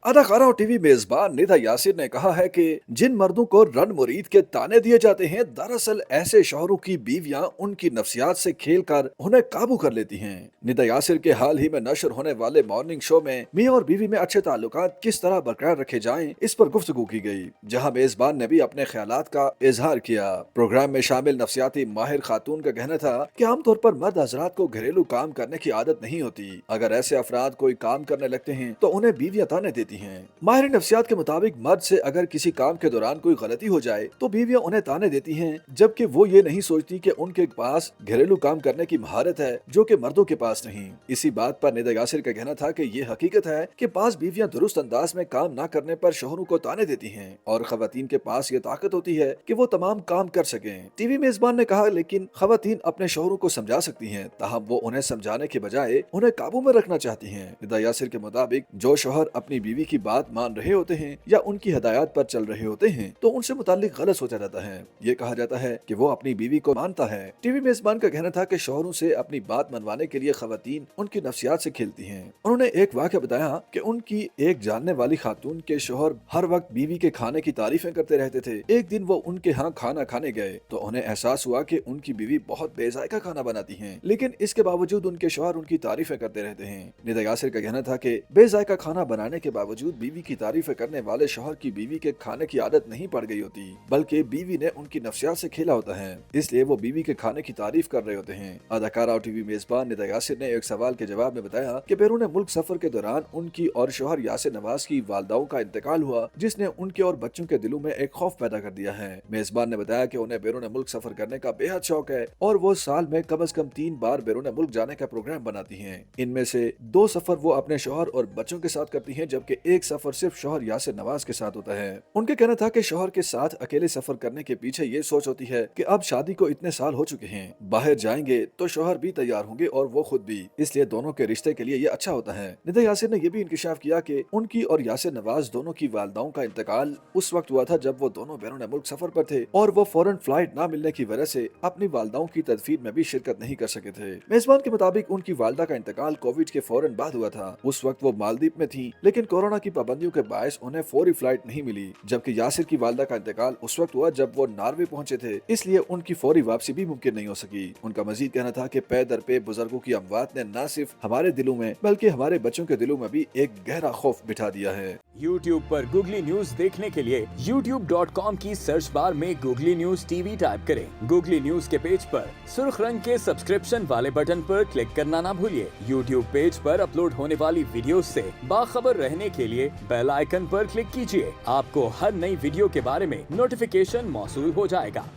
अदाकारा और टीवी मेजबान निदा यासिर ने कहा है कि जिन मर्दों को रन मुरीद के ताने दिए जाते हैं, दरअसल ऐसे शौहरों की बीवियां उनकी नफ्सियात से खेलकर उन्हें काबू कर लेती हैं। निदा यासिर के हाल ही में नशर होने वाले मॉर्निंग शो में मियां और बीवी में अच्छे ताल्लुकात किस तरह बरकरार रखे जाएं, इस पर गुफ्तगू की गई, जहां मेजबान ने भी अपने ख्यालात का इजहार किया। प्रोग्राम में शामिल नफ्सियाती माहिर खातून का कहना था कि आमतौर पर मर्द हजरात को घरेलू काम करने की आदत नहीं होती। अगर ऐसे अफराद कोई काम करने लगते हैं तो उन्हें बीवियां ताने देती हैं। माहिर नफ्सियात के मुताबिक मर्द से अगर किसी काम के दौरान कोई गलती हो जाए तो बीवियां उन्हें ताने देती हैं, जबकि वो ये नहीं सोचती कि उनके पास घरेलू काम करने की महारत है जो कि मर्दों के पास नहीं। इसी बात पर निदा यासिर का कहना था कि ये हकीकत है कि पास बीवियां दुरुस्त अंदाज में काम न करने पर शोहरों को ताने देती हैं और खवातीन के पास ये ताकत होती है कि वो तमाम काम कर सकें। टीवी मेजबान ने कहा, लेकिन खवातीन अपने शोहरों को समझा सकती हैं, ताहम वो उन्हें समझाने के बजाय उन्हें काबू में रखना चाहती हैं। निदा यासिर के मुताबिक जो शोहर अपनी बीवी की बात मान रहे होते हैं या उनकी हदायत पर चल रहे होते हैं तो उनसे मुतालिक गलत सोचा जाता है। ये कहा जाता है कि वो अपनी बीवी को मानता है। टीवी मेजबान का कहना था कि शोहरों से अपनी बात मनवाने के लिए खवातीन उनकी नफ्सियात से खेलती हैं। उन्होंने एक वाक़या बताया कि उनकी एक जानने वाली खातून के शोहर हर वक्त बीवी के खाने की तारीफें करते रहते थे। एक दिन वो उनके यहाँ खाना खाने गए तो उन्हें एहसास हुआ कि उनकी बीवी बहुत बेजायका खाना बनाती हैं, लेकिन इसके बावजूद उनके शोहर उनकी तारीफें करते रहते हैं। निदा यासिर का कहना था कि बेजायका खाना बनाने के बावजूद बीवी की तारीफें करने वाले शोहर की बीवी के खाने की आदत नहीं पड़ गई होती, बल्कि बीवी ने उनकी नफ्सियात से खेला होता है, इसलिए वो बीवी के खाने की तारीफ कर रहे होते हैं। अदाकारा और टीवी मेजबान निदा यासिर ने एक सवाल के जवाब में बताया कि बैरून मुल्क सफर के दौरान उनकी और शोहर यासिर नवाज की वालदाओं का इंतकाल हुआ, जिसने उनके और बच्चों के दिलों में एक खौफ पैदा कर दिया है। मेजबान ने बताया कि उन्हें बैरून मुल्क सफर करने का बेहद शौक है और वो साल में कम से कम 3 बार बैरून मुल्क जाने का प्रोग्राम बनाती हैं। इनमें से 2 सफर वो अपने शोहर और बच्चों के साथ करती हैं, जबकि एक सफर सिर्फ शोहर यासिर नवाज के साथ होता है। उनके कहना था कि शोहर के साथ अकेले सफर करने के पीछे ये सोच होती है कि अब शादी को इतने साल हो चुके हैं, बाहर जाएंगे तो शोहर भी तैयार होंगे और वो खुद भी, इसलिए दोनों के रिश्ते के लिए ये अच्छा होता है। निदा यासिर ने यह भी इंकशाफ किया कि उनकी और यासिर नवाज दोनों की वालदाओं का इंतकाल उस वक्त हुआ था जब वो दोनों बैरून मुल्क सफर पर थे और वो फौरन फ्लाइट न मिलने की वजह से अपनी वालदाओं की तदफीन में भी शिरकत नहीं कर सके थे। मेजबान के मुताबिक उनकी वालदा का इंतकाल कोविड के फौरन बाद हुआ था। उस वक्त वो मालदीव में थी, लेकिन कोरोना की पाबंदियों के बायस उन्हें फौरी फ्लाइट नहीं मिली, जबकि यासिर की वालदा का इंतकाल उस वक्त हुआ जब वो नॉर्वे पहुंचे थे, इसलिए उनकी फौरी वापसी भी मुमकिन नहीं हो सकी। उनका मजीद कहना था कि पे दर पे बुजुर्गों की अमवात ने न सिर्फ हमारे दिलों में बल्कि हमारे बच्चों के दिलों में भी एक गहरा खौफ बिठा दिया है। YouTube पर गूगली न्यूज देखने के लिए youtube.com की सर्च बार में गूगली न्यूज टीवी टाइप करें। गूगली न्यूज के पेज पर सुर्ख रंग के सब्सक्रिप्शन वाले बटन पर क्लिक करना ना भूलिए। YouTube पेज पर अपलोड होने वाली वीडियो से बाखबर रहने के लिए बेल आइकन पर क्लिक कीजिए। आपको हर नई वीडियो के बारे में नोटिफिकेशन मौसूल हो जाएगा।